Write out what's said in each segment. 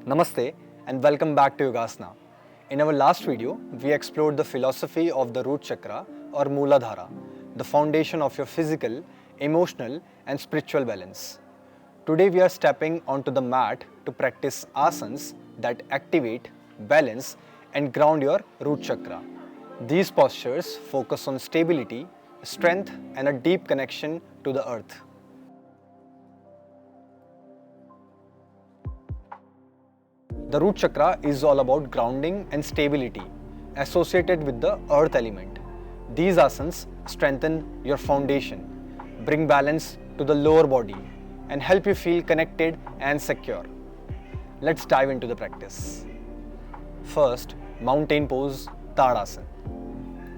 Namaste and welcome back to Yogasana. In our last video, we explored the philosophy of the Root Chakra or Muladhara, the foundation of your physical, emotional and spiritual balance. Today we are stepping onto the mat to practice asanas that activate, balance and ground your root chakra. These postures focus on stability, strength and a deep connection to the earth. The root chakra is all about grounding and stability associated with the earth element. These asanas strengthen your foundation, bring balance to the lower body and help you feel connected and secure. Let's dive into the practice. First, mountain pose, Tadasana.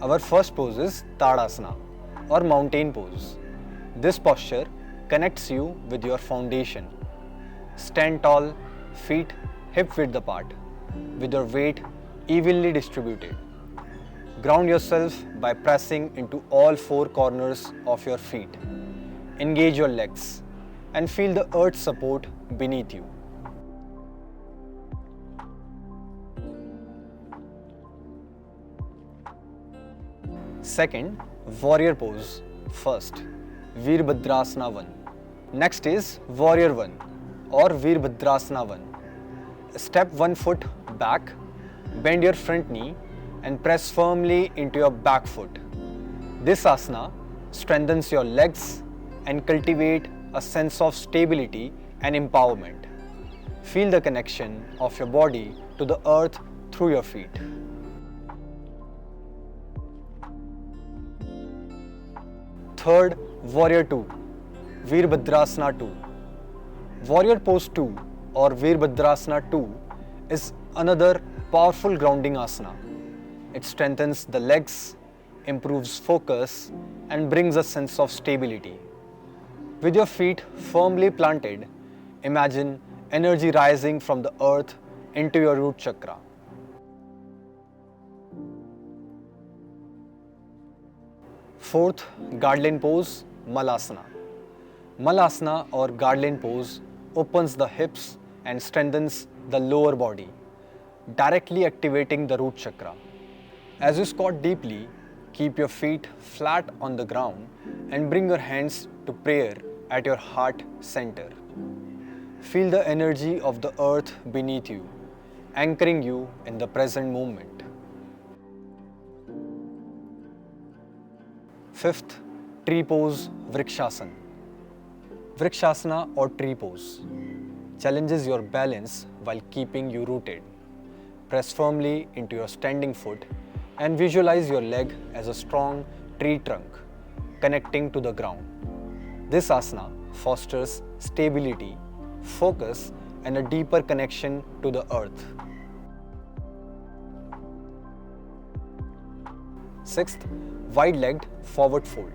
Our first pose is Tadasana or mountain pose. This posture connects you with your foundation. Stand tall, feet hip width apart, with your weight evenly distributed. Ground yourself by pressing into all four corners of your feet. Engage your legs and feel the earth's support beneath you. Second, warrior pose. First, Veerbhadrasana 1. Next is warrior 1 or Veerbhadrasana 1. Step one foot back, bend your front knee and press firmly into your back foot. This asana strengthens your legs and cultivate a sense of stability and empowerment. Feel the connection of your body to the earth through your feet. Third, warrior 2, Veerbhadrasana 2. Warrior pose 2 or Veerbhadrasana 2 is another powerful grounding asana. It strengthens the legs, improves focus and brings a sense of stability. With your feet firmly planted, imagine energy rising from the earth into your root chakra. Fourth, guardian pose, Malasana. Malasana or guardian pose opens the hips and strengthens the lower body, directly activating the root chakra. As you squat deeply, keep your feet flat on the ground and bring your hands to prayer at your heart center. Feel the energy of the earth beneath you, anchoring you in the present moment. Fifth, tree pose, Vrikshasana. Vrikshasana or tree pose challenges your balance while keeping you rooted. Press firmly into your standing foot and visualize your leg as a strong tree trunk connecting to the ground. This asana fosters stability, focus and a deeper connection to the earth. Sixth, wide-legged forward fold,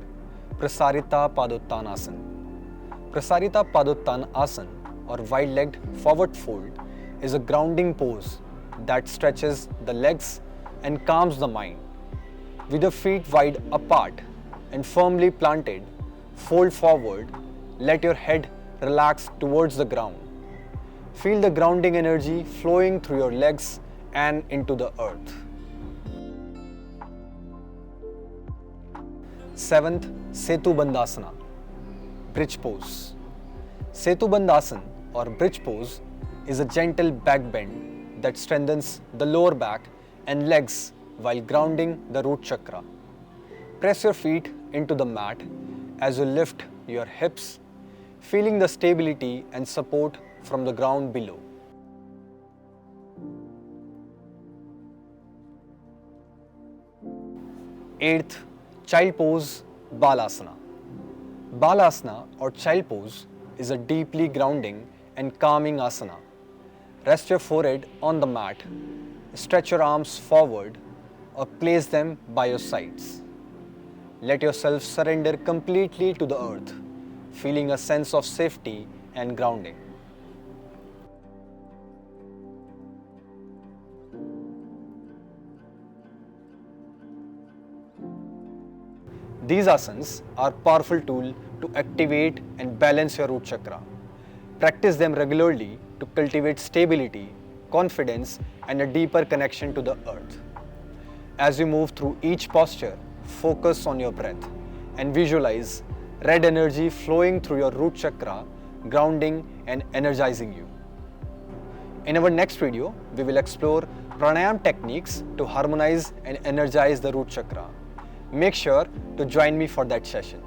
Prasarita Padottanasana. Prasarita Padottanasana or wide-legged forward fold is a grounding pose that stretches the legs and calms the mind. With your feet wide apart and firmly planted, fold forward, let your head relax towards the ground. Feel the grounding energy flowing through your legs and into the earth. Seventh, Setu Bandhasana, bridge pose. Setu Bandhasana or bridge pose is a gentle back bend that strengthens the lower back and legs while grounding the root chakra. Press your feet into the mat as you lift your hips, feeling the stability and support from the ground below. Eighth, child pose, Balasana. Balasana or child pose is a deeply grounding and calming asana. Rest your forehead on the mat, stretch your arms forward or place them by your sides. Let yourself surrender completely to the earth, feeling a sense of safety and grounding. These asanas are powerful tool to activate and balance your root chakra. Practice them regularly to cultivate stability, confidence, and a deeper connection to the earth. As you move through each posture, focus on your breath and visualize red energy flowing through your root chakra, grounding and energizing you. In our next video, we will explore pranayam techniques to harmonize and energize the root chakra. Make sure to join me for that session.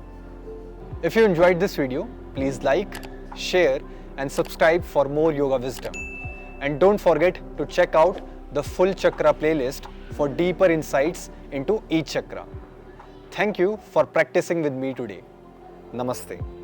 If you enjoyed this video, please like, share and subscribe for more yoga wisdom. And don't forget to check out the full chakra playlist for deeper insights into each chakra. Thank you for practicing with me today. Namaste.